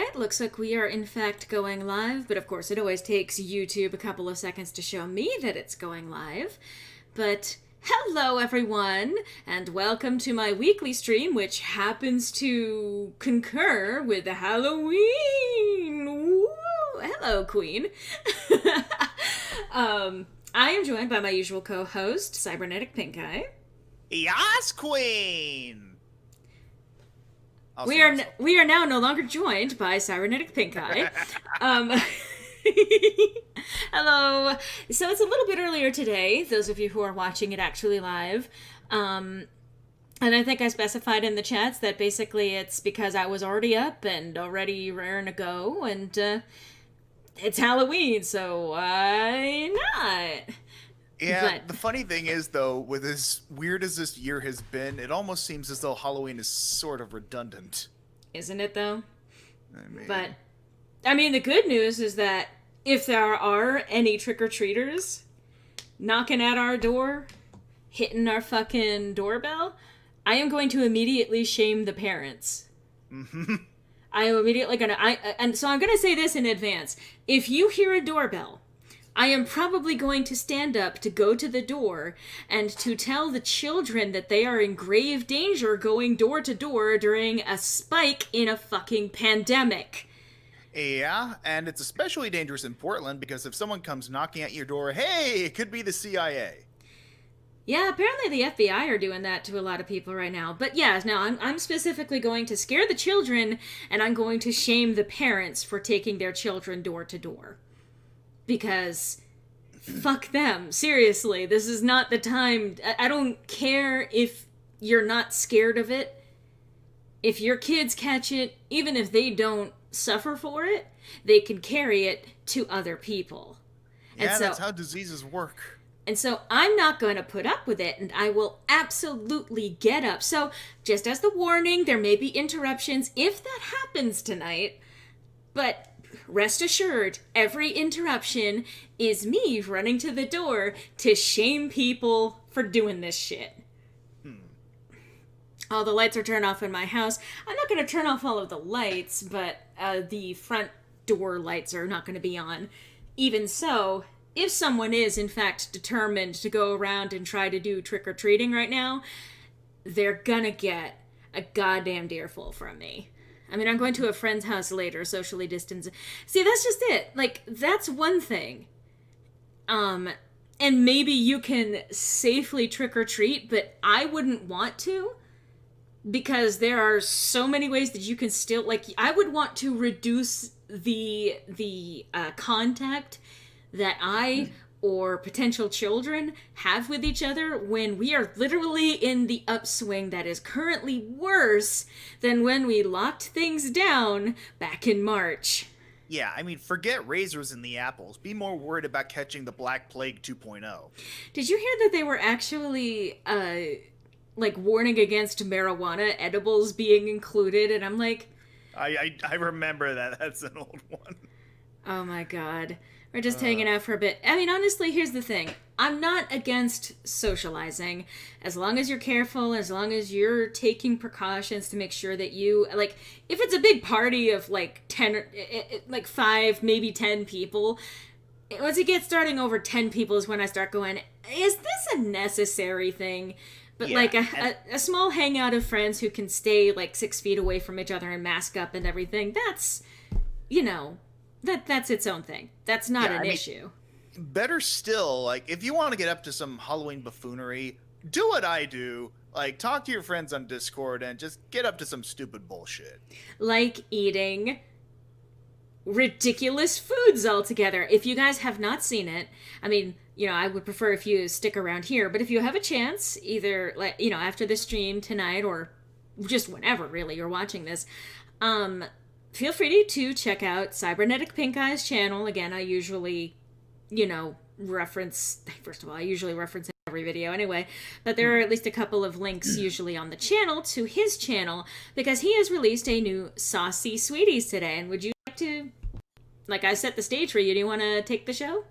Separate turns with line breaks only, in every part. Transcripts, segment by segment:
Alright, looks like we are in fact going live, but of course it always takes YouTube a couple of seconds to show me that it's going live. But hello everyone, and welcome to my weekly stream, which happens to concur with Halloween! Woo! Hello, Queen. I am joined by my usual co-host, Cybernetic Pink Eye.
Yas, Queen!
We are now no longer joined by Cybernetic Pink Eye. Hello. So it's a little bit earlier today, those of you who are watching it actually live. And I think I specified in the chats that basically it's because I was already up and already raring to go, and it's Halloween, so why not?
Yeah,
But
the funny thing is, though, with as weird as this year has been, it almost seems as though Halloween is sort of redundant.
isn't it though?
But
I mean, the good news is that if there are any trick-or-treaters knocking at our door, hitting our fucking doorbell, I am going to immediately shame the parents. I am immediately and so I'm gonna say this in advance. If you hear a doorbell, I am probably going to stand up to go to the door and to tell the children that they are in grave danger going door to door during a spike in a fucking pandemic.
yeah, and it's especially dangerous in Portland because if someone comes knocking at your door, hey, it could be the CIA.
Yeah, apparently the FBI are doing that to a lot of people right now. But yeah, now I'm specifically going to scare the children, and I'm going to shame the parents for taking their children door to door. Because fuck them. Seriously, this is not the time. I don't care if you're not scared of it. If your kids catch it, even if they don't suffer for it, they can carry it to other people.
Yeah,
And so,
that's how diseases work.
and so I'm not going to put up with it, and I will absolutely get up. So, just as the warning, there may be interruptions if that happens tonight, but rest assured, every interruption is me running to the door to shame people for doing this shit. All the lights are turned off in my house. I'm not going to turn off all of the lights, but the front door lights are not going to be on. Even so, if someone is in fact determined to go around and try to do trick-or-treating right now, they're gonna get a goddamn deerful from me. I mean, I'm going to a friend's house later, socially distanced. See, that's just it. Like, that's one thing. And maybe you can safely trick-or-treat, but I wouldn't want to, because there are so many ways that you can still, like, I would want to reduce the contact that I or potential children have with each other when we are literally in the upswing that is currently worse than when we locked things down back in March.
Yeah, I mean, forget razors in the apples. Be more worried about catching the Black Plague 2.0.
Did you hear that they were actually like warning against marijuana edibles being included? And I'm like,
I remember that. That's an old one.
oh my god. We're just hanging out for a bit. I mean, honestly, here's the thing. I'm not against socializing. As long as you're careful, as long as you're taking precautions to make sure that you, like, if it's a big party of, like, 10, like, 5, maybe 10 people, once it gets starting over 10 people is when I start going, is this a necessary thing? But,
Yeah,
like,
and-
a small hangout of friends who can stay, like, 6 feet away from each other and mask up and everything, that's, you know, that's its own thing. That's not an issue.
Better still, like, if you want to get up to some Halloween buffoonery, do what I do. Like, talk to your friends on Discord and just get up to some stupid bullshit.
Like eating ridiculous foods altogether. If you guys have not seen it, I mean, you know, I would prefer if you stick around here, but if you have a chance, either, like, you know, after the stream tonight or just whenever really you're watching this, feel free to check out Cybernetic Pink Eye's channel. Again, I usually, you know, first of all, I usually reference every video anyway, but there are at least a couple of links usually on the channel to his channel, because he has released a new Saucy Sweeties today. And would you like to, like, I set the stage for you, do you want to take the show?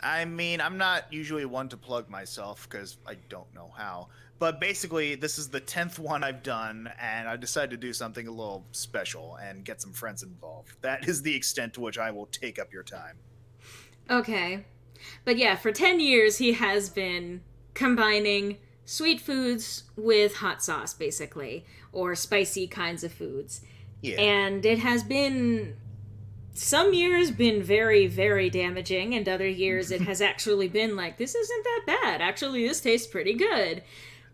I mean, I'm not usually one to plug myself because I don't know how. But basically, this is the 10th one I've done, and I decided to do something a little special and get some friends involved. That is the extent to which I will take up your time.
Okay. But yeah, for 10 years he has been combining sweet foods with hot sauce, basically, or spicy kinds of foods.
Yeah.
And it has been, some years been very, very damaging, and other years it has actually been like, this isn't that bad. Actually, this tastes pretty good.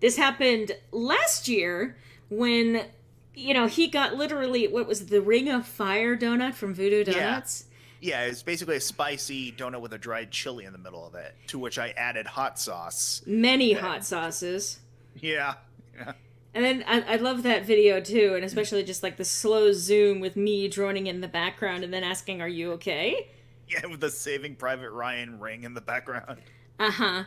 This happened last year when, he got literally, what was it, the Ring of Fire donut from Voodoo Donuts?
Yeah, it's basically a spicy donut with a dried chili in the middle of it, to which I added hot sauce.
Many hot sauces.
Yeah.
And then I love that video too, and especially just like the slow zoom with me droning in the background and then asking, "Are you okay?"
Yeah, with the Saving Private Ryan ring in the background.
Uh-huh.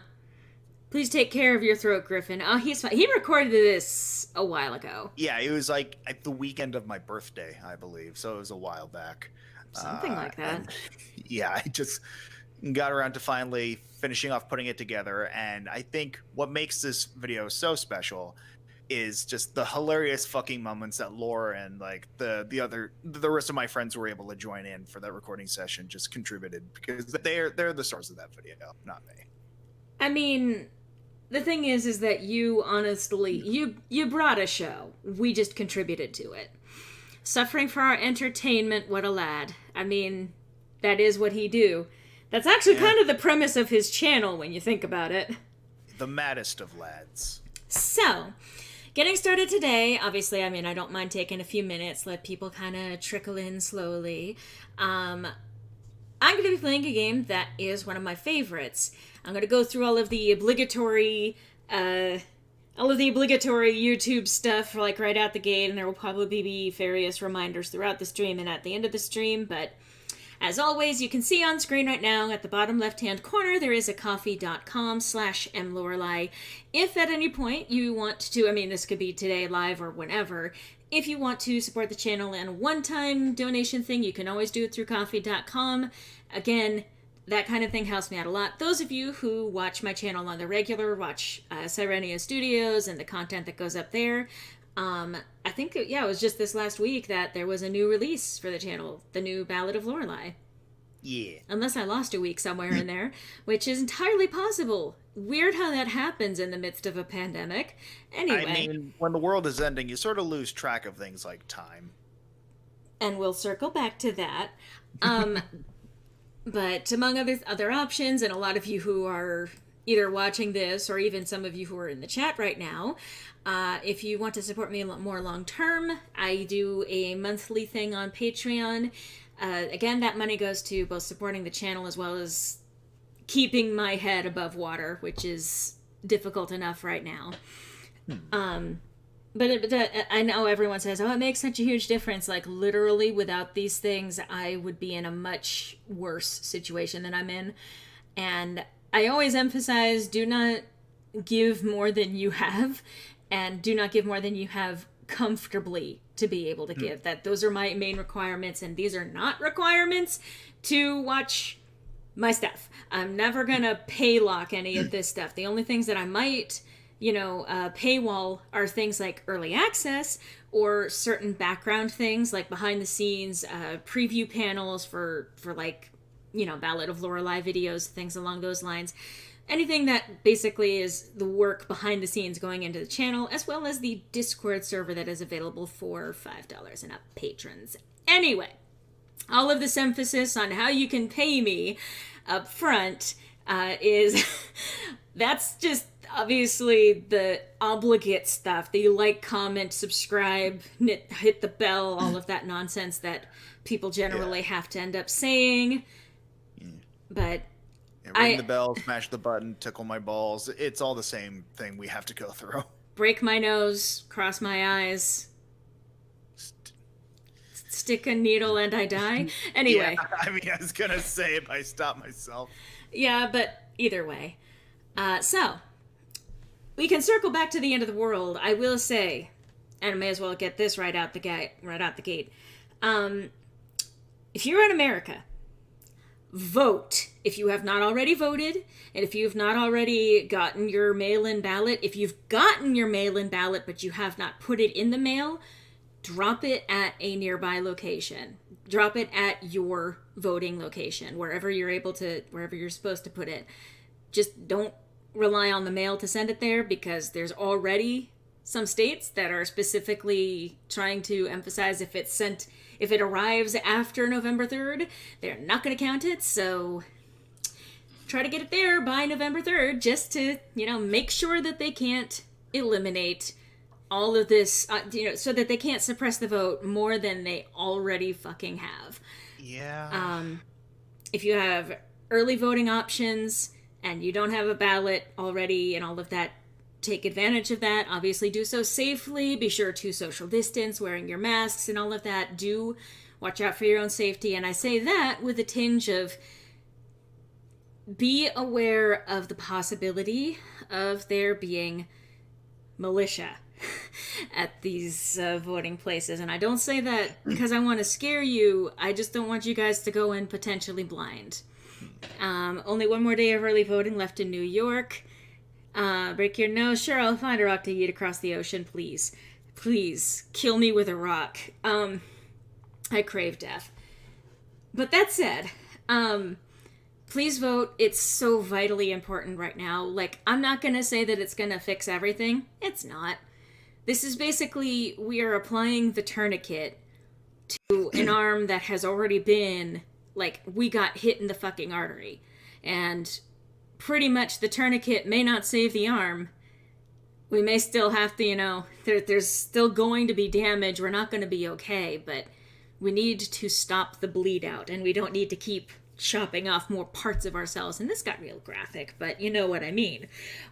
Please take care of your throat, Griffin. Oh, he's fine. He recorded this a while ago.
Yeah, it was like at the weekend of my birthday, I believe, so it was a while back.
Something like that.
Yeah, I just got around to finally finishing off putting it together, and I think what makes this video so special is just the hilarious fucking moments that Laura and like the rest of my friends who were able to join in for that recording session just contributed, because they're the stars of that video, not me.
I mean, the thing is that you honestly, you brought a show. We just contributed to it. Suffering for our entertainment, what a lad. I mean, that is what he do. That's actually kind of the premise of his channel when you think about it.
The maddest of lads.
So, getting started today, obviously, I mean, I don't mind taking a few minutes, let people kind of trickle in slowly. I'm going to be playing a game that is one of my favorites. I'm going to go through all of the obligatory YouTube stuff, like, right out the gate, and there will probably be various reminders throughout the stream and at the end of the stream, but as always, you can see on screen right now at the bottom left-hand corner, there is a ko-fi.com/mlorelei. If at any point you want to, I mean, this could be today, live, or whenever, if you want to support the channel in a one-time donation thing, you can always do it through ko-fi.com. Again, that kind of thing helps me out a lot. Those of you who watch my channel on the regular, watch Sirenia Studios and the content that goes up there, I think, it was just this last week that there was a new release for the channel, the new Ballad of Lorelei.
Yeah.
Unless I lost a week somewhere in there, which is entirely possible. Weird how that happens in the midst of a pandemic. Anyway.
I mean, when the world is ending, you sort of lose track of things like time.
And we'll circle back to that. But among other options, and a lot of you who are either watching this or even some of you who are in the chat right now, if you want to support me more long term, I do a monthly thing on Patreon. Again, that money goes to both supporting the channel as well as keeping my head above water, which is difficult enough right now. But I know everyone says, oh, it makes such a huge difference. Like, literally, without these things, I would be in a much worse situation than I'm in. And I always emphasize, do not give more than you have, and do not give more than you have comfortably to be able to give. That those are my main requirements, and these are not requirements to watch my stuff. I'm never gonna pay lock any of this stuff. The only things that I might, paywall are things like early access or certain background things like behind the scenes, preview panels for like, Ballad of Lorelei videos, things along those lines. Anything that basically is the work behind the scenes going into the channel, as well as the Discord server that is available for $5 and up patrons. Anyway, all of this emphasis on how you can pay me up front is that's just obviously the obligate stuff. The like, comment, subscribe, hit the bell, all of that nonsense that people generally have to end up saying. But
ring the bell, smash the button, tickle my balls. It's all the same thing we have to go through.
Break my nose, cross my eyes, stick a needle and I die. Anyway.
Yeah, I mean, I was going to say if I stop myself.
Yeah, but either way. So, we can circle back to the end of the world. I will say, and I may as well get this right out the gate. If you're in America, vote. If you have not already voted, and if you have not already gotten your mail-in ballot, if you've gotten your mail-in ballot but you have not put it in the mail, drop it at a nearby location. Drop it at your voting location, wherever you're supposed to put it. Just don't rely on the mail to send it there, because there's already some states that are specifically trying to emphasize if it arrives after November 3rd, they're not going to count it. So try to get it there by November 3rd, just to, make sure that they can't eliminate all of this, so that they can't suppress the vote more than they already fucking have.
Yeah.
If you have early voting options and you don't have a ballot already and all of that, take advantage of that. Obviously do so safely. Be sure to social distance, wearing your masks and all of that. Do watch out for your own safety. And I say that with a tinge of be aware of the possibility of there being militia at these voting places. And I don't say that because I want to scare you. I just don't want you guys to go in potentially blind. Only one more day of early voting left in New York. Break your nose? Sure, I'll find a rock to yeet across the ocean, please. Please, kill me with a rock. I crave death. But that said, please vote. It's so vitally important right now. Like, I'm not gonna say that it's gonna fix everything. It's not. This is basically, we are applying the tourniquet to an arm that has already been, we got hit in the fucking artery. And pretty much the tourniquet may not save the arm. We may still have to, there's still going to be damage. We're not going to be okay, but we need to stop the bleed out, and we don't need to keep chopping off more parts of ourselves. And this got real graphic, but you know what I mean.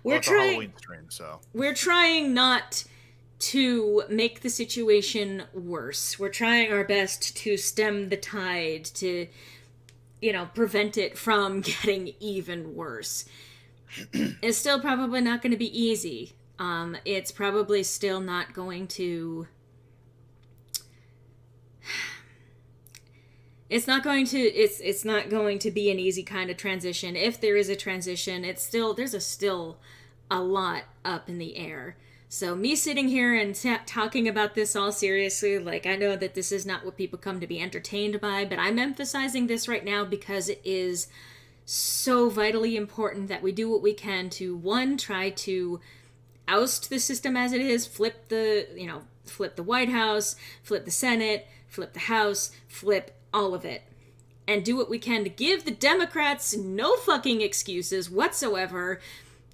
We're
Halloween stream, so
we're trying not to make the situation worse. We're trying our best to stem the tide, to prevent it from getting even worse. It's still probably not going to be easy. It's probably still not going to... It's not going to be an easy kind of transition. If there is a transition, there's still a lot up in the air. So me sitting here and talking about this all seriously, I know that this is not what people come to be entertained by, but I'm emphasizing this right now because it is so vitally important that we do what we can to, one, try to oust the system as it is, flip the White House, flip the Senate, flip the House, flip all of it, and do what we can to give the Democrats no fucking excuses whatsoever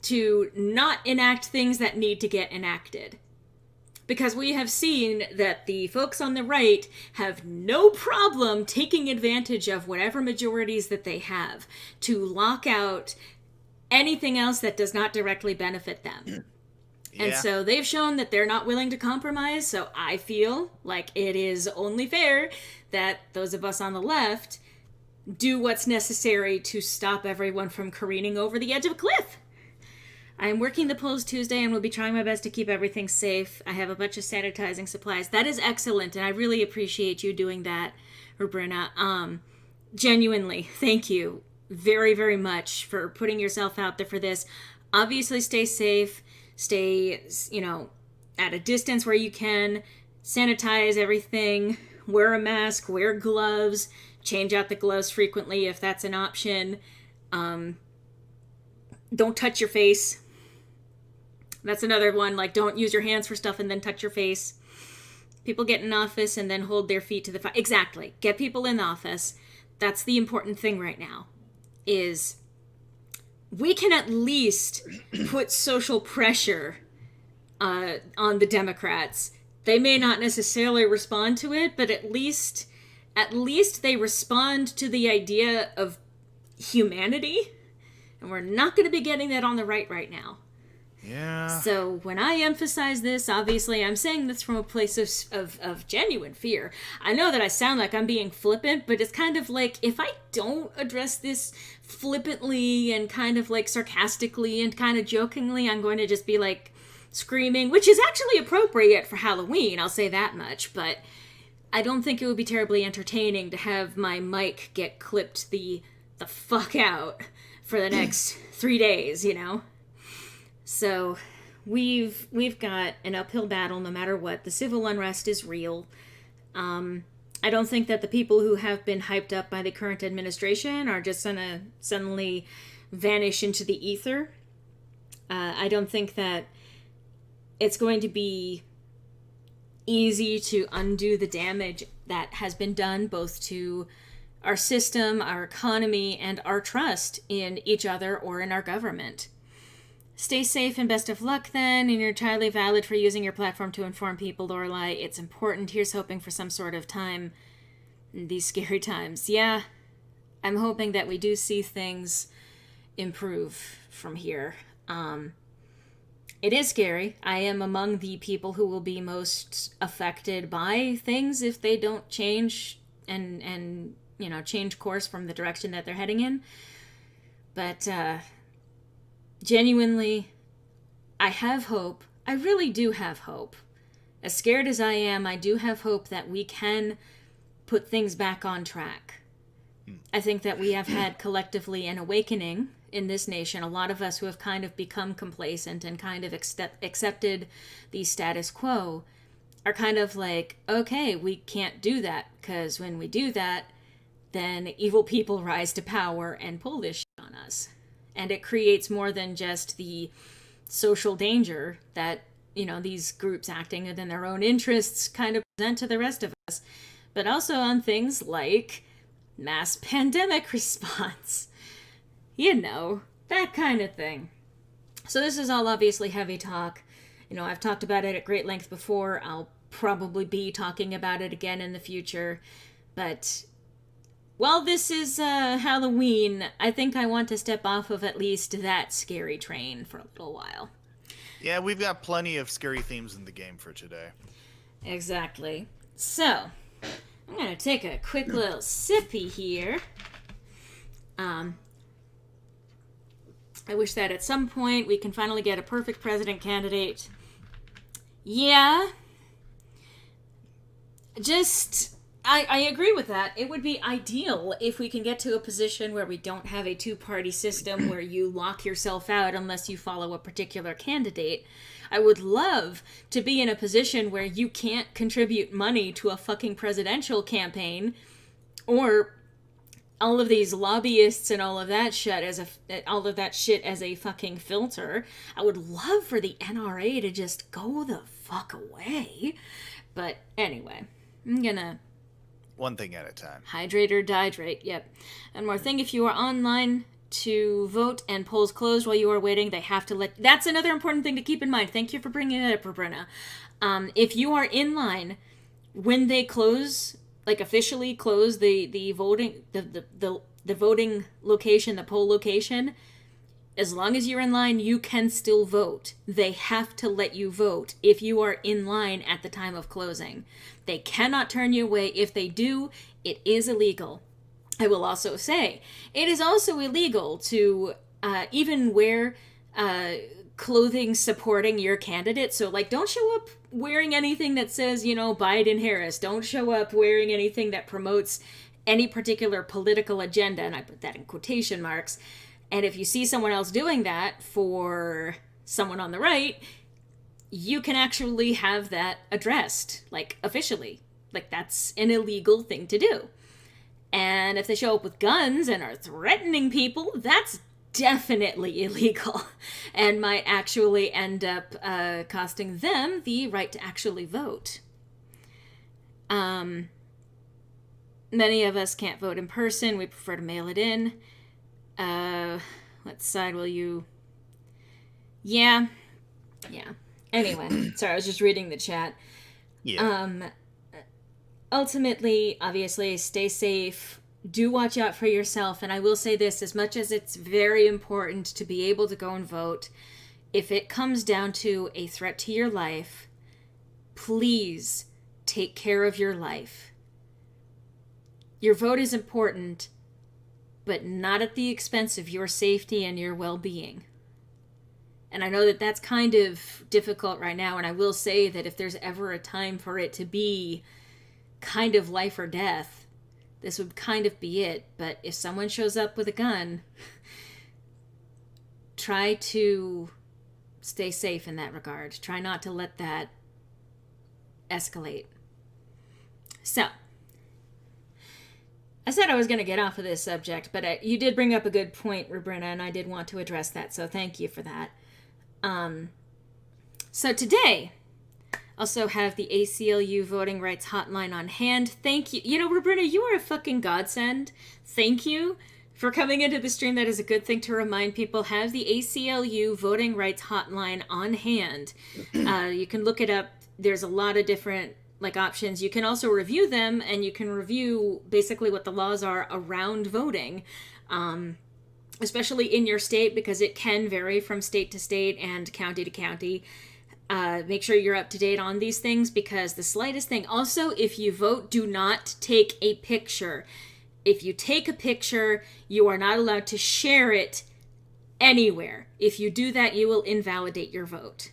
to not enact things that need to get enacted. Because we have seen that the folks on the right have no problem taking advantage of whatever majorities that they have to lock out anything else that does not directly benefit them. Yeah. And so they've shown that they're not willing to compromise, so I feel like it is only fair that those of us on the left do what's necessary to stop everyone from careening over the edge of a cliff. I am working the polls Tuesday and will be trying my best to keep everything safe. I have a bunch of sanitizing supplies. That is excellent, and I really appreciate you doing that, Rubrina. Genuinely, thank you very, very much for putting yourself out there for this. Obviously, stay safe. Stay, at a distance where you can. Sanitize everything. Wear a mask. Wear gloves. Change out the gloves frequently if that's an option. Don't touch your face. That's another one. Don't use your hands for stuff and then touch your face. People get in office and then hold their feet to the fire. Exactly. Get people in office. That's the important thing right now. Is we can at least put social pressure on the Democrats. They may not necessarily respond to it, but at least they respond to the idea of humanity. And we're not going to be getting that on the right now.
Yeah.
So when I emphasize this, obviously I'm saying this from a place of genuine fear. I know that I sound like I'm being flippant, but it's kind of if I don't address this flippantly and kind of sarcastically and kind of jokingly, I'm going to just be screaming, which is actually appropriate for Halloween, I'll say that much, but I don't think it would be terribly entertaining to have my mic get clipped the the fuck out for the next 3 days, you know? So we've got an uphill battle no matter what. The civil unrest is real. I don't think that the people who have been hyped up by the current administration are just gonna suddenly vanish into the ether. I don't think that it's going to be easy to undo the damage that has been done both to our system, our economy, and our trust in each other or in our government. Stay safe and best of luck then, and you're entirely valid for using your platform to inform people, Lorelai. It's important. Here's hoping for some sort of time in these scary times. Yeah, I'm hoping that we do see things improve from here. It is scary. I am among the people who will be most affected by things if they don't change and change course from the direction that they're heading in. But genuinely, I have hope. I really do have hope. As scared as I am, I do have hope that we can put things back on track. I think that we have had collectively an awakening in this nation. A lot of us who have kind of become complacent and kind of accepted the status quo are kind of like, okay, we can't do that, because when we do that, then evil people rise to power and pull this shit on us. And it creates more than just the social danger that, these groups acting within their own interests kind of present to the rest of us, but also on things like mass pandemic response. That kind of thing. So this is all obviously heavy talk. I've talked about it at great length before. I'll probably be talking about it again in the future. But while this is Halloween, I think I want to step off of at least that scary train for a little while.
Yeah, we've got plenty of scary themes in the game for today.
Exactly. So, I'm going to take a quick little sippy here. I wish that at some point we can finally get a perfect president candidate. Yeah. I agree with that. It would be ideal if we can get to a position where we don't have a two-party system where you lock yourself out unless you follow a particular candidate. I would love to be in a position where you can't contribute money to a fucking presidential campaign, or all of these lobbyists and all of that shit as a fucking filter. I would love for the NRA to just go the fuck away. But anyway, I'm gonna
one thing at a time.
Hydrate or dihydrate, yep. One more thing, if you are online to vote and polls closed while you are waiting, they have to let... That's another important thing to keep in mind. Thank you for bringing that up, Brenna. If you are in line, when they close, like officially close the voting, the voting location, the poll location, as long as you're in line, you can still vote. They have to let you vote if you are in line at the time of closing. They cannot turn you away. If they do, it is illegal. I will also say, it is also illegal to even wear clothing supporting your candidate. So, don't show up wearing anything that says, Biden-Harris. Don't show up wearing anything that promotes any particular political agenda, and I put that in quotation marks. And if you see someone else doing that for someone on the right, you can actually have that addressed, officially. That's an illegal thing to do. And if they show up with guns and are threatening people, that's definitely illegal and might actually end up costing them the right to actually vote. Many of us can't vote in person. We prefer to mail it in. What side will you... Yeah. Anyway, sorry, I was just reading the chat.
Yeah.
Ultimately, obviously, stay safe. Do watch out for yourself. And I will say this, as much as it's very important to be able to go and vote, if it comes down to a threat to your life, please take care of your life. Your vote is important, but not at the expense of your safety and your well-being. And I know that that's kind of difficult right now, and I will say that if there's ever a time for it to be kind of life or death, this would kind of be it. But if someone shows up with a gun, try to stay safe in that regard. Try not to let that escalate. So, I said I was going to get off of this subject, but you did bring up a good point, Rubrina, and I did want to address that, so thank you for that. So today, also have the ACLU Voting Rights Hotline on hand. Thank you. You know, Rubrina, you are a fucking godsend. Thank you for coming into the stream. That is a good thing to remind people. Have the ACLU Voting Rights Hotline on hand. You can look it up. There's a lot of different options. You can also review them, and you can review basically what the laws are around voting, especially in your state, because it can vary from state to state and county to county. Make sure you're up to date on these things, because the slightest thing. Also, if you vote, do not take a picture. If you take a picture, you are not allowed to share it anywhere. If you do that, you will invalidate your vote.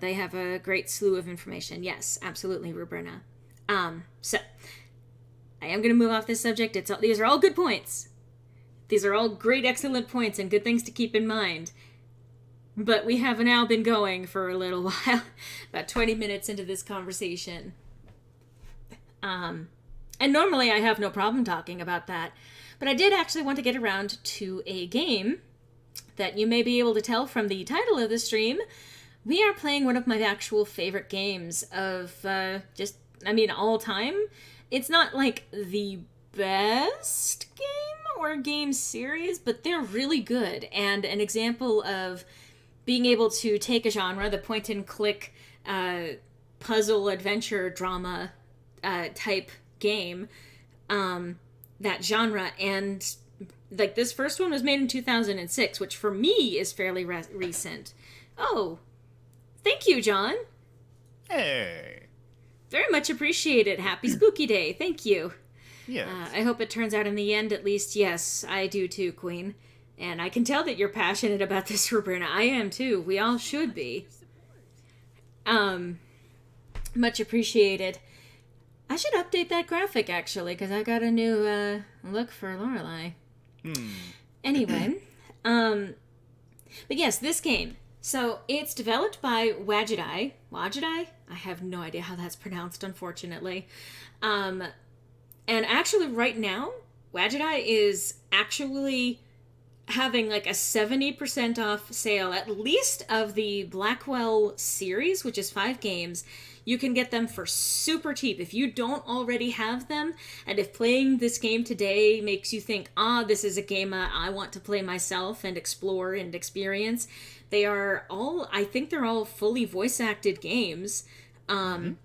They have a great slew of information. Yes, absolutely, Rubrina. So, I am going to move off this subject. These are all good points. These are all great, excellent points and good things to keep in mind. But we have now been going for a little while, about 20 minutes into this conversation. And normally I have no problem talking about that. But I did actually want to get around to a game that you may be able to tell from the title of the stream. We are playing one of my actual favorite games of all time. It's not like the best game or game series, but they're really good. And an example of being able to take a genre, the point and click puzzle adventure drama type game, that genre, and this first one was made in 2006, which for me is fairly recent. Oh, thank you, John.
Hey.
Very much appreciated. Happy Spooky Day. Thank you.
Yes.
I hope it turns out in the end, at least. Yes, I do too, Queen. And I can tell that you're passionate about this, Rubrina. I am too. We all should be. Much appreciated. I should update that graphic, actually, because I got a new look for Lorelei. Anyway, but yes, this game. So it's developed by Wajidai. Wajidai? I have no idea how that's pronounced, unfortunately. And actually, right now, Wajidai is actually having a 70% off sale, at least of the Blackwell series, which is 5 games. You can get them for super cheap if you don't already have them, and if playing this game today makes you think, this is a game I want to play myself and explore and experience. They are all, I think they're all fully voice-acted games, and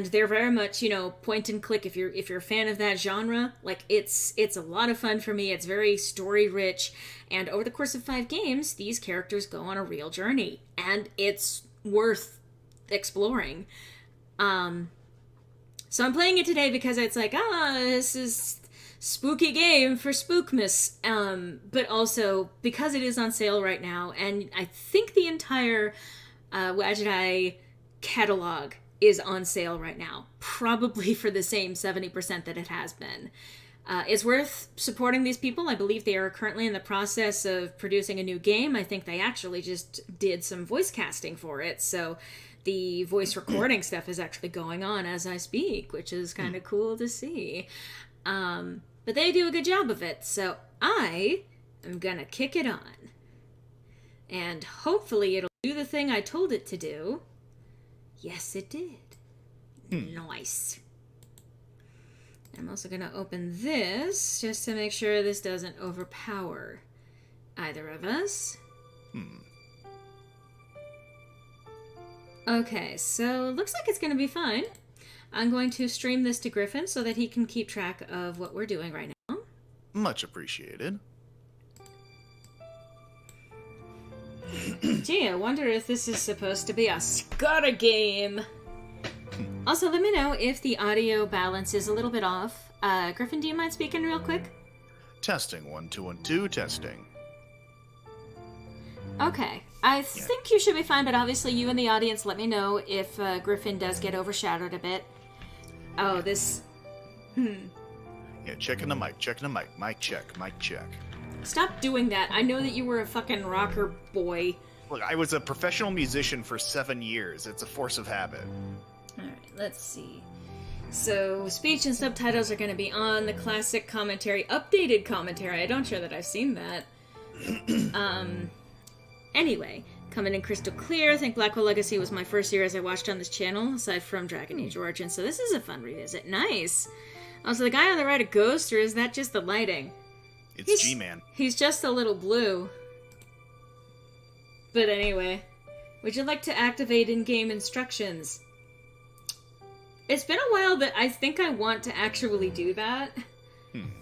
they're very much, point and click. If you're a fan of that genre, it's a lot of fun for me. It's very story rich, and over the course of 5 games, these characters go on a real journey, and it's worth exploring. So I'm playing it today because it's this is spooky game for Spookmas, but also because it is on sale right now, and I think the entire Wajidai catalog is on sale right now, probably for the same 70% that it has been. It's worth supporting these people. I believe they are currently in the process of producing a new game. I think they actually just did some voice casting for it, so the voice recording stuff is actually going on as I speak, which is kind of cool to see. But they do a good job of it, so I am gonna kick it on. And hopefully it'll do the thing I told it to do. Yes, it did. Nice. I'm also gonna open this, just to make sure this doesn't overpower either of us. Okay, so it looks like it's gonna be fine. I'm going to stream this to Griffin so that he can keep track of what we're doing right now.
Much appreciated.
Gee, I wonder if this is supposed to be a Scotta game. Also, let me know if the audio balance is a little bit off. Griffin, do you mind speaking real quick?
Testing 1 2 1 2 testing.
Okay, I think you should be fine, but obviously you in the audience let me know if Griffin does get overshadowed a bit. Oh, this...
Yeah, checking the mic, mic check.
Stop doing that. I know that you were a fucking rocker boy.
Look, I was a professional musician for 7 years. It's a force of habit.
Alright, let's see. So, speech and subtitles are going to be on the classic commentary, updated commentary. I don't sure that I've seen that. Anyway, coming in crystal clear. I think Blackwell Legacy was my first series I watched on this channel, aside from Dragon Age Origins, so this is a fun revisit. Nice! Also, the guy on the right a ghost, or is that just the lighting?
It's G-Man.
He's just a little blue. But anyway, would you like to activate in-game instructions? It's been a while, but I think I want to actually do that.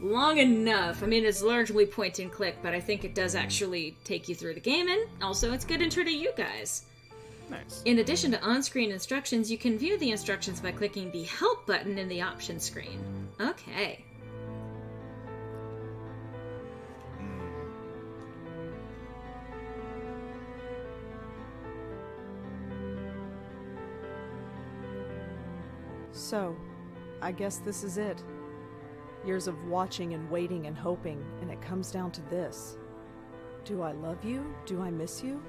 Long enough. I mean, it's largely point and click, but I think it does actually take you through the game, and also it's a good intro to you guys.
Nice.
In addition to on-screen instructions, you can view the instructions by clicking the Help button in the options screen. Okay.
So, I guess this is it. Years of watching and waiting and hoping, and it comes down to this. Do I love you? Do I miss you?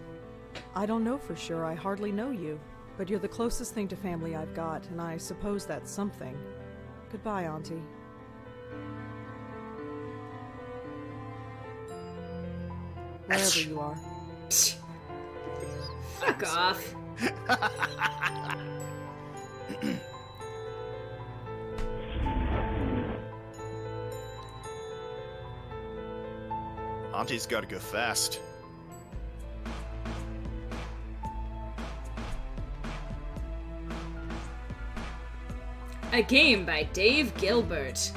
I don't know for sure, I hardly know you. But you're the closest thing to family I've got, and I suppose that's something. Goodbye, Auntie. Wherever you are.
Fuck off.
Auntie's gotta go fast.
A game by Dave Gilbert.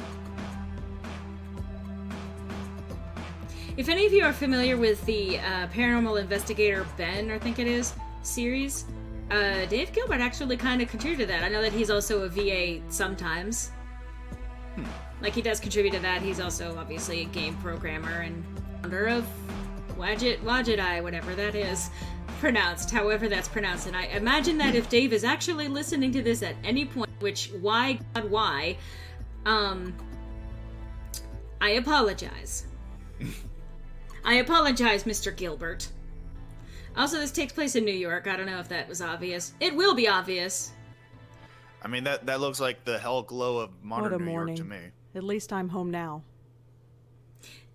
If any of you are familiar with the Paranormal Investigator Ben, I think it is, series, Dave Gilbert actually kind of contributed to that. I know that he's also a VA sometimes. Like, he does contribute to that. He's also, obviously, a game programmer and founder of Wajidai, whatever that is pronounced, however that's pronounced. And I imagine that if Dave is actually listening to this at any point, which, why, God, why, I apologize. I apologize, Mr. Gilbert. Also, this takes place in New York. I don't know if that was obvious. It will be obvious.
I mean, that looks like the hell glow of modern New York to me.
At least I'm home now.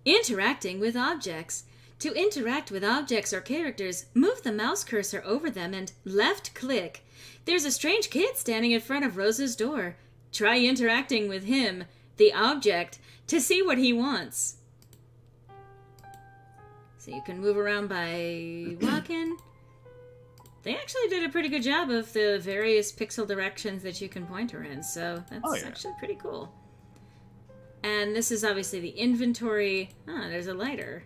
Interacting with objects. To interact with objects or characters, move the mouse cursor over them and left-click. There's a strange kid standing in front of Rose's door. Try interacting with him, the object, to see what he wants. So you can move around by walking. They actually did a pretty good job of the various pixel directions that you can point her in, so that's actually pretty cool. And this is obviously the inventory. Ah, there's a letter.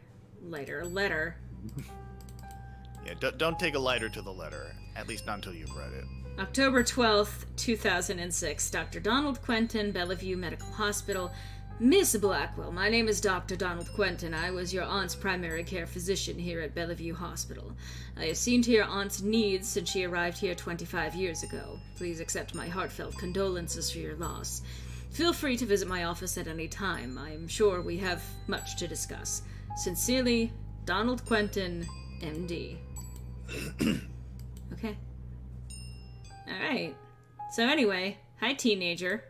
Yeah, don't take a lighter to the letter. At least not until you've read it.
October 12th, 2006. Dr. Donald Quentin, Bellevue Medical Hospital. Miss Blackwell, my name is Dr. Donald Quentin. I was your aunt's primary care physician here at Bellevue Hospital. I have seen to your aunt's needs since she arrived here 25 years ago. Please accept my heartfelt condolences for your loss. Feel free to visit my office at any time. I am sure we have much to discuss. Sincerely, Donald Quentin, MD. Okay. Alright. So anyway, hi teenager.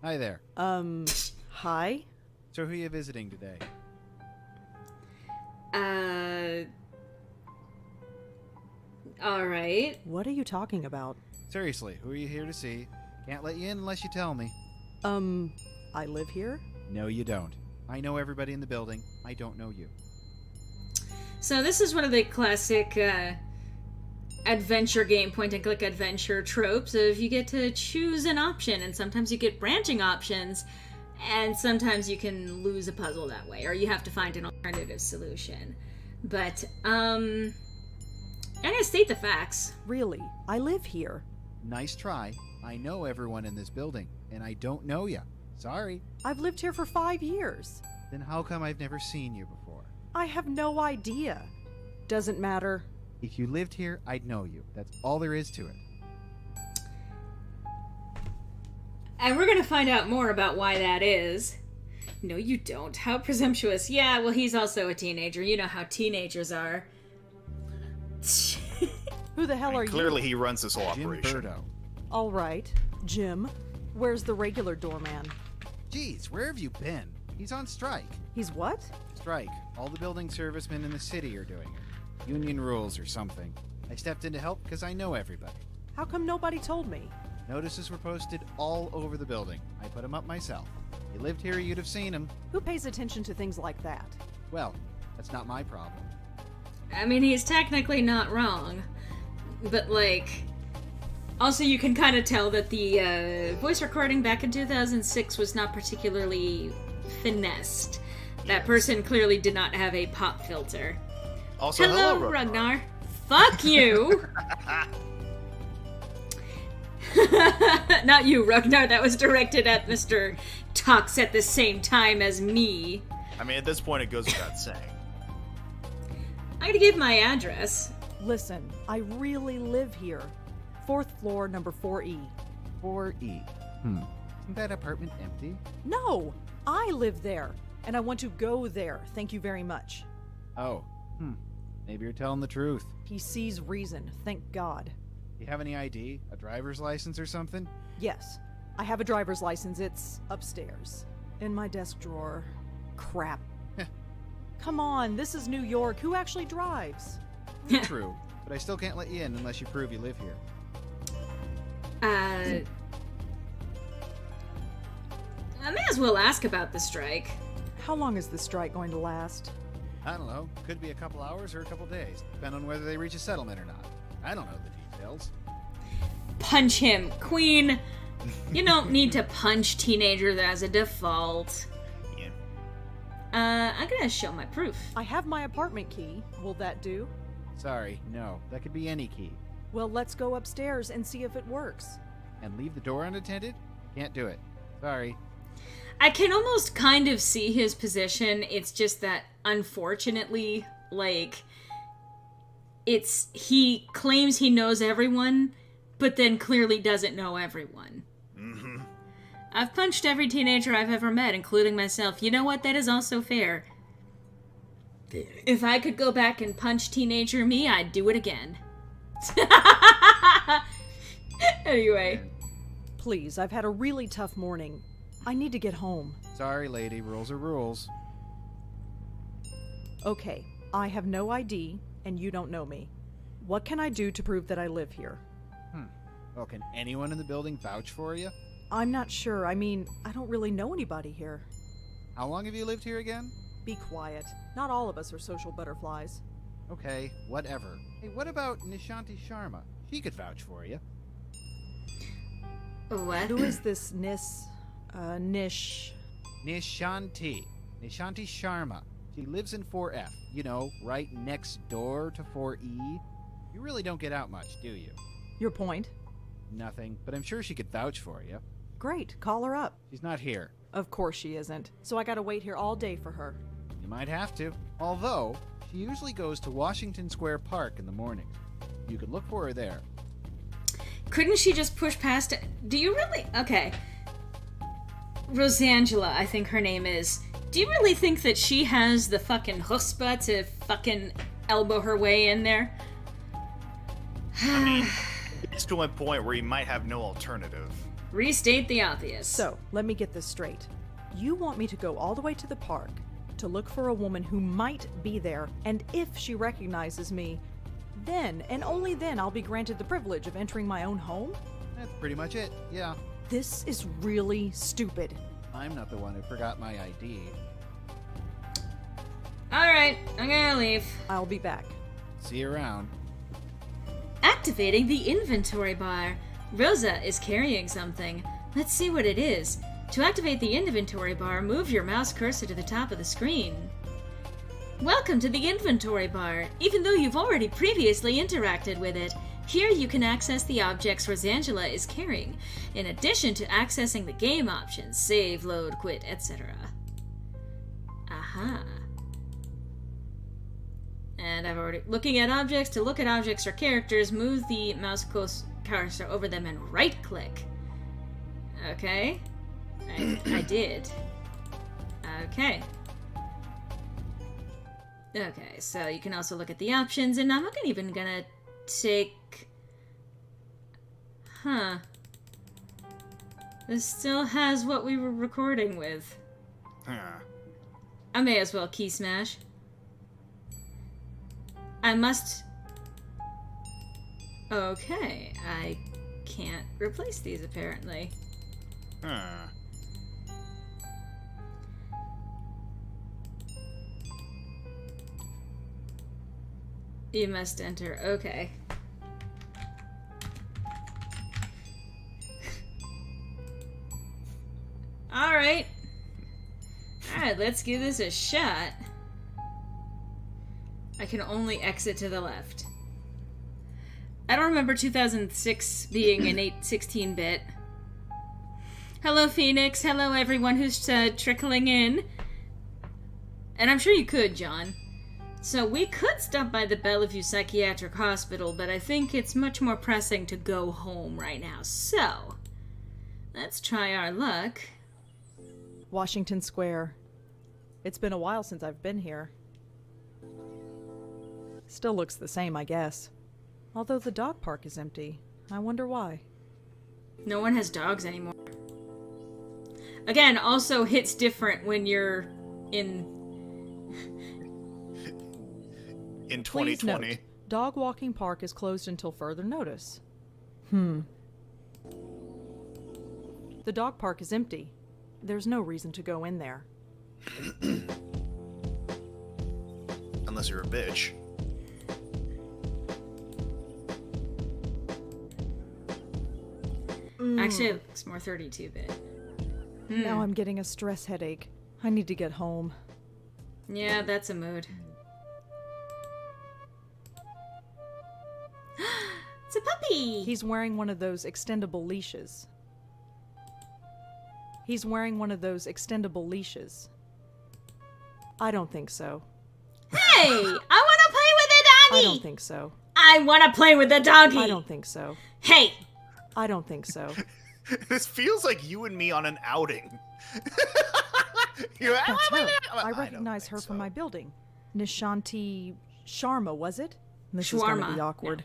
Hi there.
Hi?
So who are you visiting today?
Alright.
What are you talking about?
Seriously, who are you here to see? Can't let you in unless you tell me.
I live here?
No, you don't. I know everybody in the building. I don't know you.
So this is one of the classic, adventure game, point-and-click adventure tropes of you get to choose an option, and sometimes you get branching options, and sometimes you can lose a puzzle that way, or you have to find an alternative solution. But, I'm gonna state the facts.
Really? I live here.
Nice try. I know everyone in this building, and I don't know you. Sorry.
I've lived here for 5 years.
Then how come I've never seen you before?
I have no idea. Doesn't matter.
If you lived here, I'd know you. That's all there is to it.
And we're gonna find out more about why that is. No, you don't. How presumptuous. Yeah, well, he's also a teenager. You know how teenagers are.
Who the hell are
Clearly,
you?
he runs this whole
Jim
operation.
Burdo.
All right, Jim. Where's the regular doorman?
Geez, where have you been? He's on strike.
He's what?
Strike. All the building servicemen in the city are doing it. Union rules or something. I stepped in to help because I know everybody.
How come nobody told me?
Notices were posted all over the building. I put them up myself. If you lived here, you'd have seen them.
Who pays attention to things like that?
Well, that's not my problem.
I mean, he's technically not wrong. But, like... Also, you can kind of tell that the voice recording back in 2006 was not particularly finessed. That person clearly did not have a pop filter.
Also,
Hello, Ragnar. Fuck you! Not you, Ragnar. That was directed at Mr. Talks at the same time as me.
I mean, at this point, it goes without saying.
I'm gonna give my address.
Listen, I really live here. 4th floor, number 4E.
4E. Isn't that apartment empty?
No! I live there, and I want to go there. Thank you very much.
Oh. Maybe you're telling the truth.
He sees reason, thank God.
You have any ID? A driver's license or something?
Yes, I have a driver's license. It's upstairs. In my desk drawer. Crap. Come on, this is New York. Who actually drives?
True, but I still can't let you in unless you prove you live here.
I may as well ask about the strike.
How long is the strike going to last?
I don't know. Could be a couple hours or a couple days, depending on whether they reach a settlement or not. I don't know the details.
Punch him, Queen! You don't need to punch teenagers as a default.
Yeah.
I'm gonna show my proof.
I have my apartment key. Will that do?
Sorry, no. That could be any key.
Well, let's go upstairs and see if it works.
And leave the door unattended? Can't do it. Sorry.
I can almost kind of see his position. It's just that, unfortunately, like, he claims he knows everyone, but then clearly doesn't know everyone.
Mm-hmm.
I've punched every teenager I've ever met, including myself. You know what? That is also fair. If I could go back and punch teenager me, I'd do it again. Anyway.
Please, I've had a really tough morning. I need to get home.
Sorry, lady. Rules are rules.
Okay, I have no ID, and you don't know me. What can I do to prove that I live here?
Well, can anyone in the building vouch for you?
I'm not sure. I mean, I don't really know anybody here.
How long have you lived here again?
Be quiet. Not all of us are social butterflies.
Okay, whatever. Hey, what about Nishanti Sharma? She could vouch for you.
What?
Who is this Nish?
Nishanti. Nishanti Sharma. She lives in 4F. You know, right next door to 4E. You really don't get out much, do you?
Your point?
Nothing, but I'm sure she could vouch for you.
Great, call her up.
She's not here.
Of course she isn't. So I gotta wait here all day for her.
You might have to. Although, she usually goes to Washington Square Park in the morning. You could look for her there.
Couldn't she just push past it? Do you really? Okay. Rosangela, I think her name is. Do you really think that she has the fucking chutzpah to fucking elbow her way in there?
I mean, it's to a point where you might have no alternative.
Restate the obvious.
So, let me get this straight. You want me to go all the way to the park to look for a woman who might be there, and if she recognizes me, then, and only then, I'll be granted the privilege of entering my own home?
That's pretty much it, yeah.
This is really stupid.
I'm not the one who forgot my ID.
Alright, I'm gonna leave.
I'll be back.
See you around.
Activating the inventory bar. Rosa is carrying something. Let's see what it is. To activate the inventory bar, move your mouse cursor to the top of the screen. Welcome to the inventory bar. Even though you've already previously interacted with it, here you can access the objects Rosangela is carrying, in addition to accessing the game options, save, load, quit, etc. Aha. And I've already... Looking at objects. To look at objects or characters, move the mouse cursor over them and right-click. Okay. I did. Okay. Okay, so you can also look at the options, and I'm not even gonna take... Huh. This still has what we were recording with.
Huh.
I may as well key smash. I must... Okay, I can't replace these apparently.
Huh.
You must enter. Okay. Alright. Alright, let's give this a shot. I can only exit to the left. I don't remember 2006 being an 16-bit. Hello, Phoenix. Hello, everyone who's trickling in. And I'm sure you could, John. So we could stop by the Bellevue Psychiatric Hospital, but I think it's much more pressing to go home right now. So, let's try our luck.
Washington Square. It's been a while since I've been here. Still looks the same, I guess. Although the dog park is empty. I wonder why.
No one has dogs anymore. Again, also hits different when you're in
'Please
2020.
note, dog walking park is closed until further notice. The dog park is empty. There's no reason to go in there.
Unless you're a bitch.
Actually, it looks more 32-bit.
Now I'm getting a stress headache. I need to get home.
Yeah, that's a mood. It's a puppy!
He's wearing one of those extendable leashes. He's wearing one of those extendable leashes. I don't think so.
Hey! I want to play with the
I
doggy!
don't think so.
I want to play with the doggy!
I don't think so.
Hey!
I don't think so.
This feels like you and me on an outing.
That's her. I
don't
recognize
think
her
so.
from my building. Nishanti Sharma, was it? This is going to be
Shawarma.
awkward.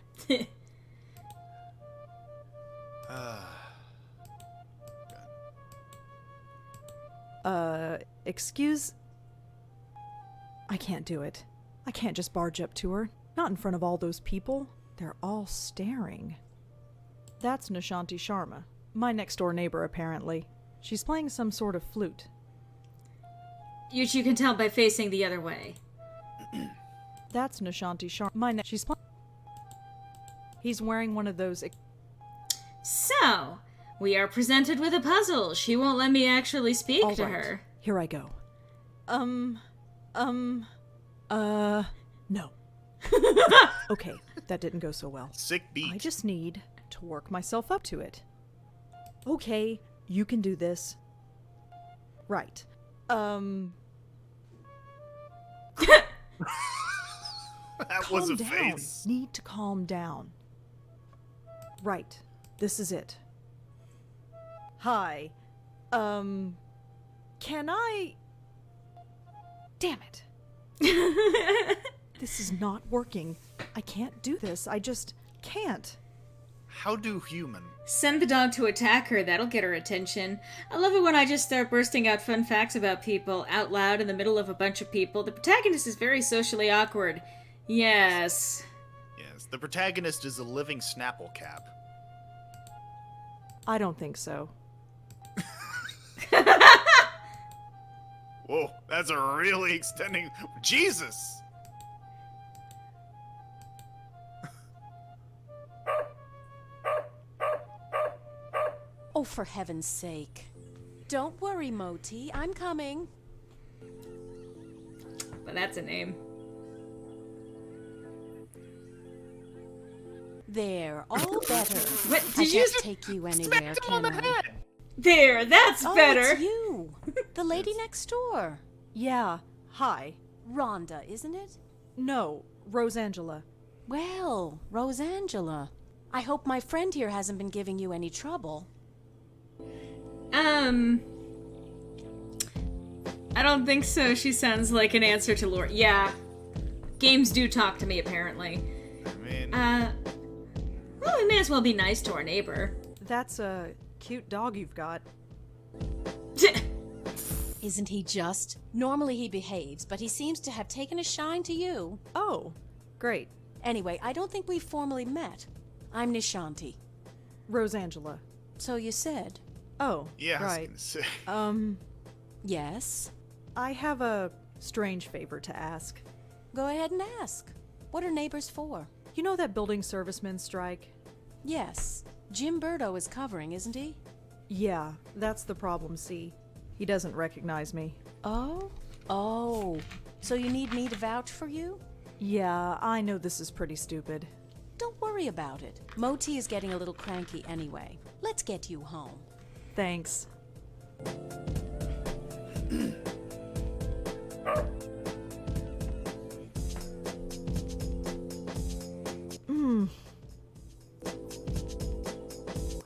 Excuse... I can't do it. I can't just barge up to her. Not in front of all those people. They're all staring. That's Nishanti Sharma. My next-door neighbor, apparently. She's playing some sort of flute.
You can tell by facing the other way.
That's Nishanti Sharma. She's playing... He's wearing one of those...
So, we are presented with a puzzle. She won't let me actually speak
All
to
right,
her.
here I go. No. Okay, that didn't go so well.
Sick beat.
I just need to work myself up to it. Okay, you can do this. Right.
That was
Calm
a
down.
face.
Need to calm down. Right. This is it. Hi. Can I... Damn it. This is not working. I can't do this. I just can't.
How do human?
Send the dog to attack her. That'll get her attention. I love it when I just start bursting out fun facts about people out loud in the middle of a bunch of people. The protagonist is very socially awkward. Yes.
Yes, the protagonist is a living Snapple cap.
I don't think so.
Whoa, that's a really extending... Jesus!
Oh, for heaven's sake. Don't worry, Moti. I'm coming.
But that's a name.
There, all better.
What?
I
Did you...
can't take you anywhere,
Smacked him on
can
the
I?
head!
There, that's
Oh,
better.
it's you. The lady next door.
Yeah. Hi.
Rhonda, isn't it?
No. Rosangela.
Well, Rosangela. I hope my friend here hasn't been giving you any trouble.
I don't think so. She sounds like an answer to Laura. Yeah. Games do talk to me, apparently.
I mean,
Well, we may as well be nice to our neighbor.
That's a cute dog you've got.
Isn't he just? Normally he behaves, but he seems to have taken a shine to you.
Oh, great.
Anyway, I don't think we've formally met. I'm Nishanti.
Rosangela.
So you said.
Oh,
yeah,
right.
I was gonna say.
Yes?
I have a strange favor to ask.
Go ahead and ask. What are neighbors for?
You know that building servicemen strike?
Yes. Jim Burdo is covering, isn't he?
Yeah, that's the problem, see. He doesn't recognize me.
Oh? Oh. So you need me to vouch for you?
Yeah, I know this is pretty stupid.
Don't worry about it. Moti is getting a little cranky anyway. Let's get you home.
Thanks.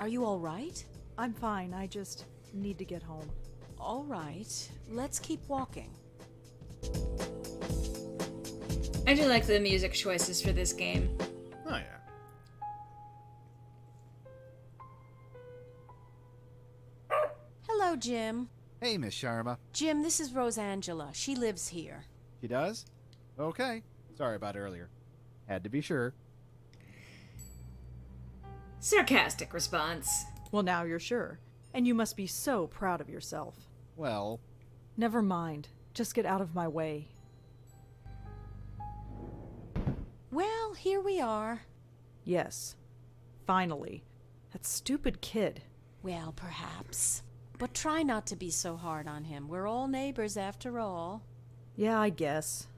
Are you all right?
I'm fine, I just need to get home.
All right. Let's keep walking.
I do like the music choices for this game.
Oh, yeah.
Hello, Jim.
Hey, Miss Sharma.
Jim, this is Rosangela. She lives here.
She does? Okay. Sorry about earlier. Had to be sure.
Sarcastic response.
Well, now you're sure. And you must be so proud of yourself.
Well,
Never mind. Just get out of my way.
Well, here we are.
Yes. Finally. That stupid kid.
Well, perhaps. But try not to be so hard on him. We're all neighbors after all.
Yeah, I guess.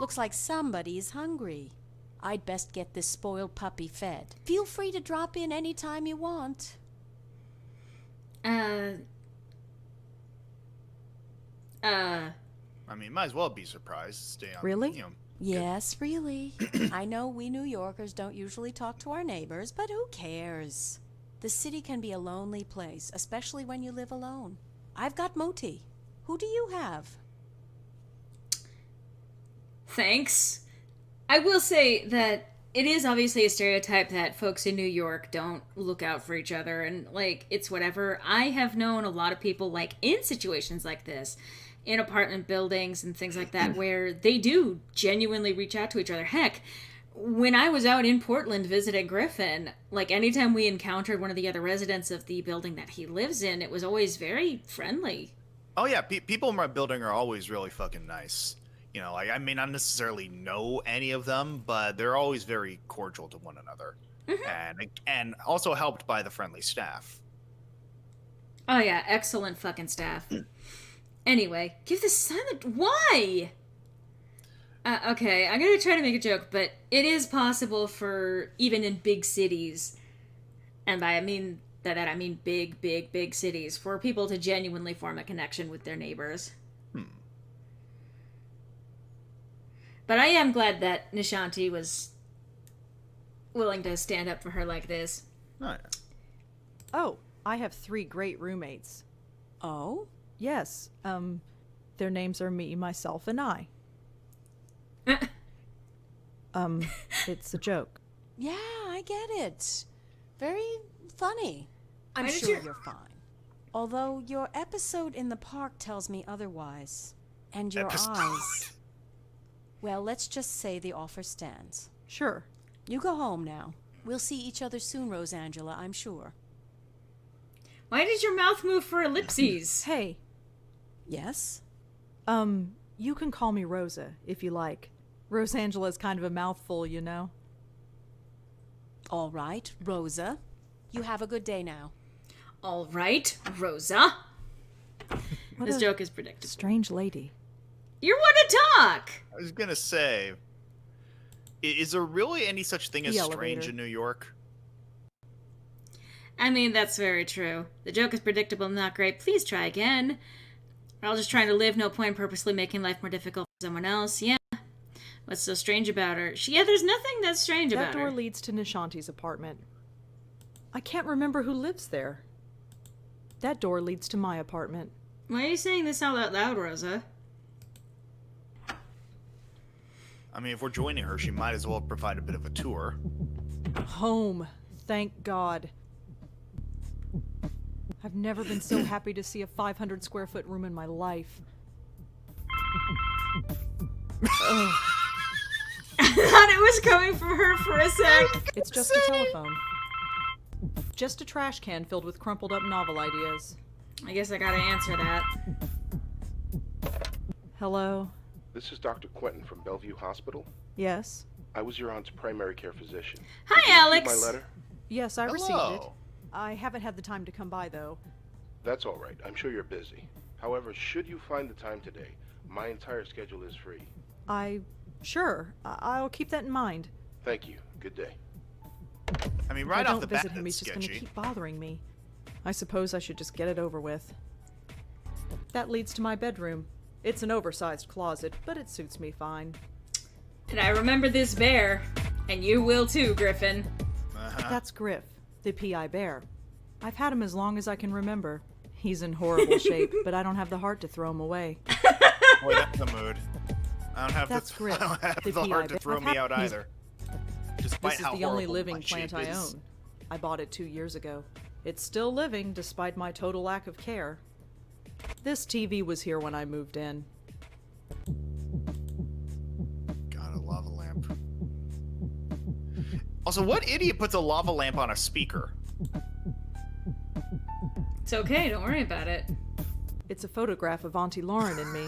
Looks like somebody's hungry. I'd best get this spoiled puppy fed. Feel free to drop in any time you want.
I mean, might as well be surprised. Stay on.
Really?
You know,
Yes, really. I know we New Yorkers don't usually talk to our neighbors, but who cares? The city can be a lonely place, especially when you live alone. I've got Moti. Who do you have?
Thanks. I will say that it is obviously a stereotype that folks in New York don't look out for each other and, like, it's whatever. I have known a lot of people, like, in situations like this, in apartment buildings and things like that, where they do genuinely reach out to each other. Heck, when I was out in Portland visiting Griffin, like, anytime we encountered one of the other residents of the building that he lives in, it was always very friendly.
Oh yeah, people in my building are always really fucking nice. You know, like I may not necessarily know any of them, but they're always very cordial to one another, and also helped by the friendly staff.
Oh yeah, excellent fucking staff. Anyway, give this silent. Why? Okay, I'm gonna try to make a joke, but it is possible for, even in big cities, and by I mean big cities, for people to genuinely form a connection with their neighbors. But I am glad that Nishanti was willing to stand up for her like this.
Oh, yeah.
Oh, I have 3 great roommates.
Oh?
Yes, their names are me, myself, and I. It's a joke.
Yeah, I get it. Very funny. I'm
Why did
sure
you-
you're fine. Although your episode in the park tells me otherwise. And your eyes. Well, let's just say the offer stands.
Sure.
You go home now. We'll see each other soon, Rosangela, I'm sure.
Why did your mouth move for ellipses?
Hey,
Yes?
you can call me Rosa, if you like. Rosangela's kind of a mouthful, you know?
All right, Rosa. You have a good day now.
All right, Rosa.
What
This
a
joke is predictable.
strange lady.
You're one to talk.
I was gonna say, is there really any such thing as
The
strange
elevator.
in New York?
I mean, that's very true. The joke is predictable, not great. Please try again. We're all just trying to live, no point purposely making life more difficult for someone else. Yeah. What's so strange about her? Yeah, there's nothing that's strange
That
about
door
her.
leads to Nishanti's apartment. I can't remember who lives there. That door leads to my apartment.
Why are you saying this out loud, Rosa?
I mean, if we're joining her, she might as well provide a bit of a tour.
Home. Thank God. I've never been so happy to see a 500 square foot room in my life.
I thought it was coming from her for a sec.
It's just a telephone. Just a trash can filled with crumpled up novel ideas.
I guess I gotta answer that.
Hello?
This is Dr. Quentin from Bellevue Hospital.
Yes?
I was your aunt's primary care physician.
Hi,
Did you receive
Alex.
my letter?
Yes, I received it.
Hello.
I haven't had the time to come by, though.
That's all right. I'm sure you're busy. However, should you find the time today, my entire schedule is free.
Sure. I'll keep that in mind.
Thank you. Good day.
I mean,
If
right
I
off
don't
the bat,
visit him,
it's
he's just going to
sketchy.
keep bothering me. I suppose I should just get it over with. That leads to my bedroom. It's an oversized closet, but it suits me fine.
And I remember this bear. And you will too, Griffin.
That's Griff, the PI bear. I've had him as long as I can remember. He's in horrible shape, but I don't have the heart to throw him away.
Boy, that's the mood. I don't have
That's
the,
Griff,
I don't have
the
the heart
PI
to
bear.
throw
I've
me
had-
out
he's-
either. Despite
This is
how
the only
horrible
living
my
plant
shape
I
is.
own. I bought it 2 years ago. It's still living despite my total lack of care. This TV was here when I moved in.
God, a lava lamp. Also, what idiot puts a lava lamp on a speaker?
It's okay, don't worry about it.
It's a photograph of Auntie Lauren and me.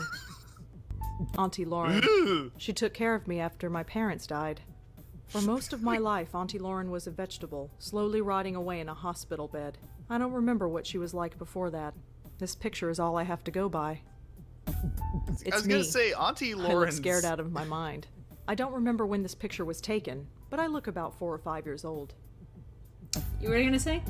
Auntie Lauren.
Ooh.
She took care of me after my parents died. For most of my life, Auntie Lauren was a vegetable, slowly rotting away in a hospital bed. I don't remember what she was like before that. This picture is all I have to go by.
I
It's
was gonna
me.
say Auntie
I look
Lauren's.
scared out of my mind. I don't remember when this picture was taken, but I look about 4 or 5 years old.
You were gonna say?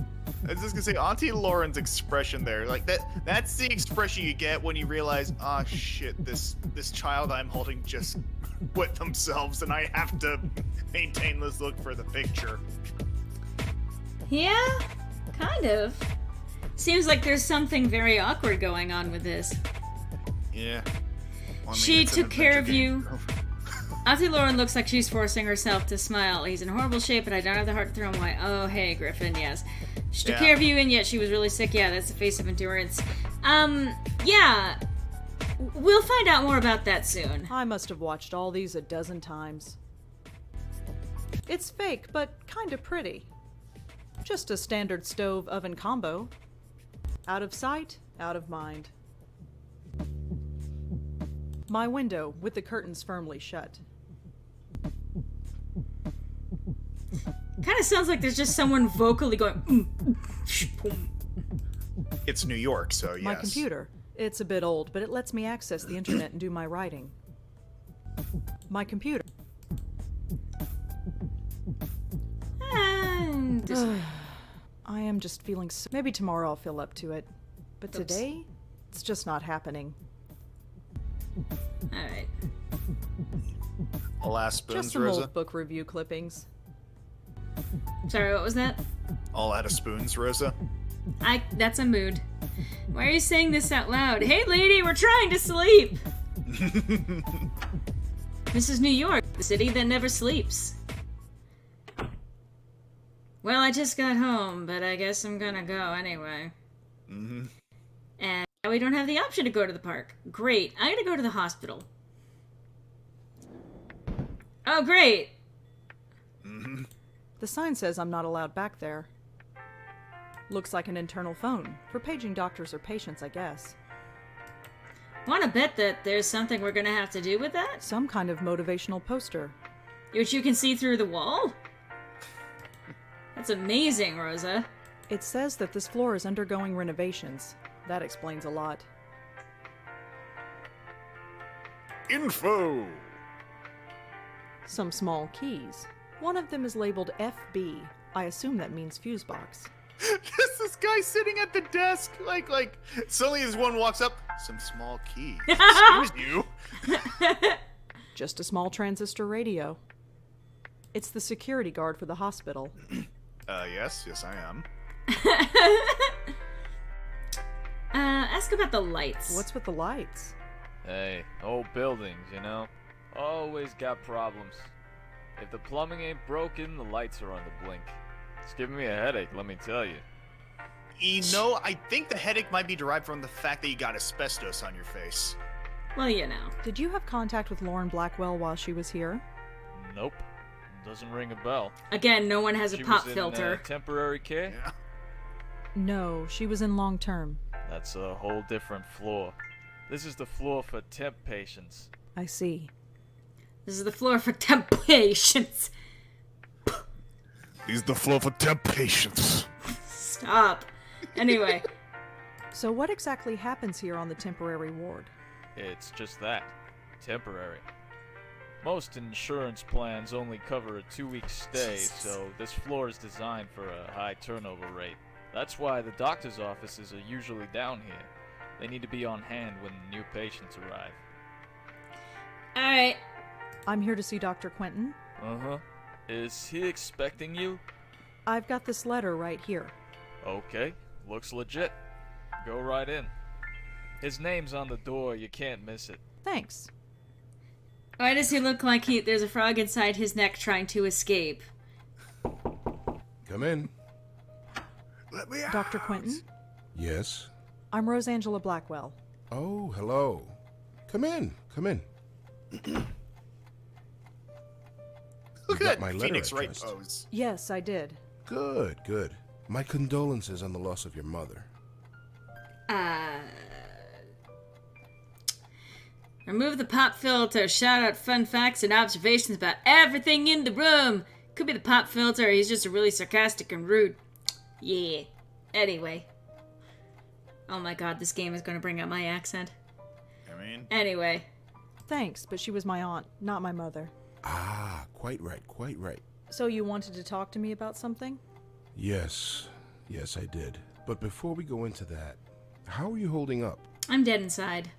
I was just gonna say Auntie Lauren's expression there, like that's the expression you get when you realize, ah, shit, this child I'm holding just wet themselves, and I have to maintain this look for the picture.
Yeah, kind of. Seems like there's something very awkward going on with this.
Yeah. Well, I mean,
She
it's an
took care
adventure
of you.
game.
Auntie Lauren looks like she's forcing herself to smile. He's in horrible shape, but I don't have the heart to throw him away. Oh, hey, Griffin, yes. She took
Yeah.
care of you, and yet she was really sick. Yeah, that's the face of endurance. Yeah. We'll find out more about that soon.
I must have watched all these a dozen times. It's fake, but kinda pretty. Just a standard stove oven combo. Out of sight, out of mind. My window with the curtains firmly shut.
Kind of sounds like there's just someone vocally going. Boom.
It's New York, so yes.
My computer. It's a bit old, but it lets me access the internet and do my writing. My computer.
Just-
I am just feeling so... Maybe tomorrow I'll feel up to it. But
Oops.
today, it's just not happening.
All right.
All-ass
Just
spoons,
some
Rosa.
old book review clippings.
Sorry, what was that?
All out of spoons, Rosa.
That's a mood. Why are you saying this out loud? Hey, lady, we're trying to sleep. This is New York, the city that never sleeps. Well, I just got home, but I guess I'm gonna go anyway.
Mm-hmm.
And now we don't have the option to go to the park. Great. I gotta go to the hospital. Oh, great.
Mm-hmm.
The sign says I'm not allowed back there. Looks like an internal phone. For paging doctors or patients, I guess.
Wanna bet that there's something we're gonna have to do with that?
Some kind of motivational poster.
Which you can see through the wall? That's amazing, Rosa.
It says that this floor is undergoing renovations. That explains a lot.
Info.
Some small keys. One of them is labeled FB. I assume that means fuse box.
This guy sitting at the desk, like suddenly as one walks up, some small key. Excuse you.
Just a small transistor radio. It's the security guard for the hospital.
Yes, I am.
Ask about the lights.
What's with the lights?
Hey, old buildings, you know? Always got problems. If the plumbing ain't broken, the lights are on the blink. It's giving me a headache, let me tell you.
You know, I think the headache might be derived from the fact that you got asbestos on your face.
Well, you know.
Did you have contact with Lauren Blackwell while she was here?
Nope. Doesn't ring a bell.
Again, no one has a
She
pop
was
filter.
in temporary care?
Yeah.
No, she was in long term.
That's a whole different floor. This is the floor for temp patients.
I see.
This is the floor for temp patients.
This is the floor for temp patients.
Stop. Anyway.
So what exactly happens here on the temporary ward?
It's just that. Temporary. Most insurance plans only cover a 2-week stay, so this floor is designed for a high turnover rate. That's why the doctor's offices are usually down here. They need to be on hand when new patients arrive.
Alright.
I'm here to see Dr. Quentin.
Uh-huh. Is he expecting you?
I've got this letter right here.
Okay, looks legit. Go right in. His name's on the door, you can't miss it.
Thanks.
Why does he look like there's a frog inside his neck trying to escape?
Come in.
Let me out.
Dr. Quentin?
Yes.
I'm Rosangela Blackwell.
Oh, hello. Come in. Come in.
Look
You
at
got my
that
letter,
Phoenix
I
Wright
trust.
pose.
Yes, I did.
Good, good. My condolences on the loss of your mother.
Remove the pop filter. Shout out fun facts and observations about everything in the room. Could be the pop filter, or he's just really sarcastic and rude. Yeah. Anyway. Oh my god, this game is going to bring out my accent.
I mean,
Anyway.
Thanks, but she was my aunt, not my mother.
Ah, quite right, quite right.
So you wanted to talk to me about something?
Yes, yes, I did. But before we go into that, how are you holding up?
I'm dead inside.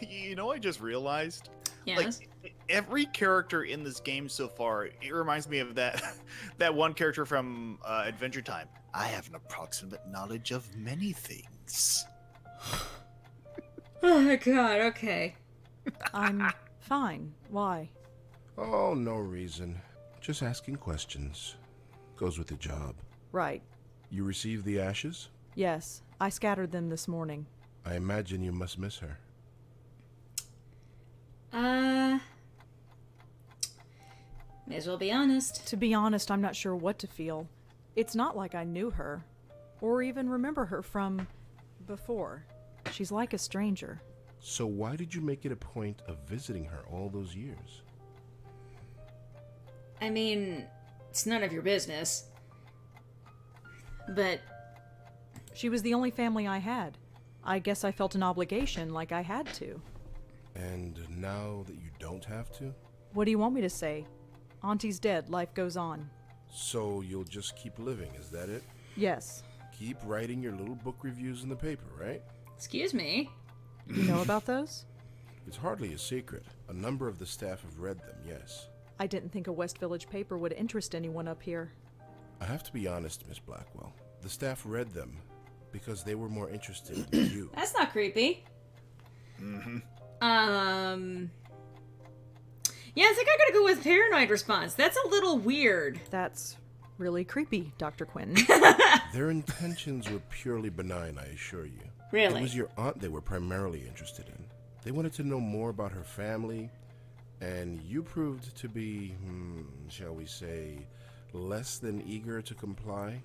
you know, I just realized.
Yes.
Like, every character in this game so far, it reminds me of that that one character from Adventure Time. I have an approximate knowledge of many things.
Oh my god, okay.
I'm fine. Why?
Oh, no reason. Just asking questions. Goes with the job.
Right.
You received the ashes?
Yes, I scattered them this morning.
I imagine you must miss her.
May as well be honest.
To be honest, I'm not sure what to feel. It's not like I knew her, or even remember her from before. She's like a stranger.
So why did you make it a point of visiting her all those years?
I mean, it's none of your business. But
She was the only family I had. I guess I felt an obligation, like I had to.
And now that you don't have to?
What do you want me to say? Auntie's dead, life goes on.
So you'll just keep living, is that it?
Yes.
Keep writing your little book reviews in the paper, right?
excuse me.
You know about those?
It's hardly a secret. A number of the staff have read them, yes.
I didn't think a West Village paper would interest anyone up here.
I have to be honest, Miss Blackwell. The staff read them because they were more interested in you.
That's not creepy.
Mm-hmm.
Yeah, I think I gotta go with paranoid response. That's a little weird.
That's really creepy, Dr. Quentin.
Their intentions were purely benign, I assure you.
Really?
It was your aunt they were primarily interested in. They wanted to know more about her family, and you proved to be, shall we say, less than eager to comply.